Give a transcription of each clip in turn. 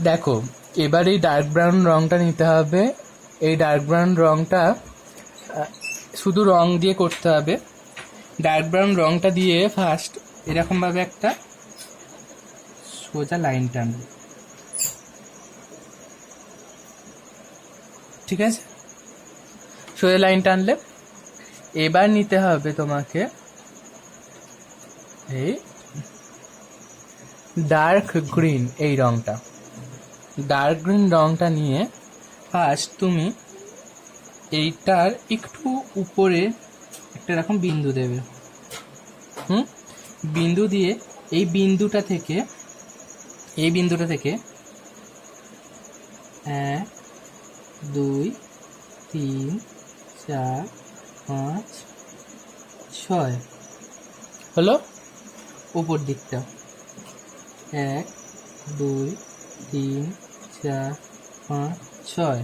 দেখো, এবার এই ডার্ক ব্রাউন রংটা নিতে হবে। এই ডার্ক ব্রাউন রংটা শুধু রং দিয়ে করতে হবে। ডার্ক ব্রাউন রংটা দিয়ে ফার্স্ট এরকমভাবে একটা সোজা লাইন টানবে, ঠিক আছে? সোজা লাইন টানলে এবার নিতে হবে তোমাকে এই ডার্ক গ্রিন, এই রংটা। ডার্ক গ্রিন রংটা নিয়ে ফার্স্ট তুমি এইটার একটু উপরে একটা এরকম বিন্দু দেবে। বিন্দু দিয়ে এই বিন্দুটা থেকে 1 2 3 4 5 6 হলো উপর দিকটা। 1 2 3 4 5 6।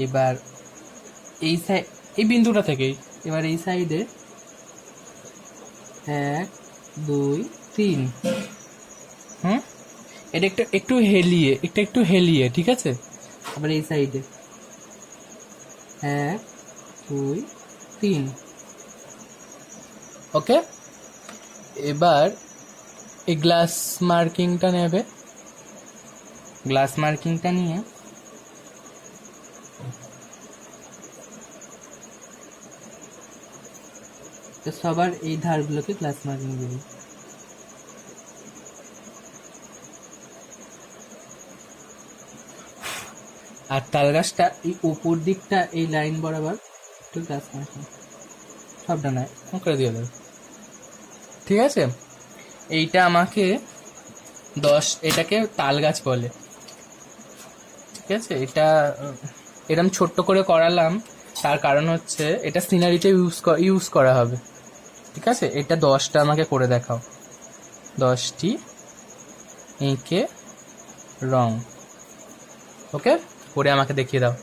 এবার এই বিন্দুটা থেকেই এবার এই সাইডে 1 2 3। এটা একটু হেলিয়ে, ঠিক আছে? আবার এই সাইডে 1 2 3। ওকে, এবার এই গ্লাস মার্কিংটা নেবে। গ্লাস মার্কিংটা নিয়ে সবার এই ধারগুলোকে গ্লাস মার্কিং দেবে। আর তাল গাছটা এই উপর দিকটা এই লাইন বরাবর একটু গ্লাস মার্কিং, সবটা নয় করে দিয়ে দেবে, ঠিক আছে? এইটা আমাকে এটাকে তাল গাছ বলে, ঠিক আছে? এটা এরকম ছোট্ট করে করালাম, তার কারণ হচ্ছে এটা সিনারিতে ইউজ করা হবে, ঠিক আছে? এটা 10টা আমাকে করে দেখাও, 10টি এঁকে রং। ওকে, করে আমাকে দেখিয়ে দাও।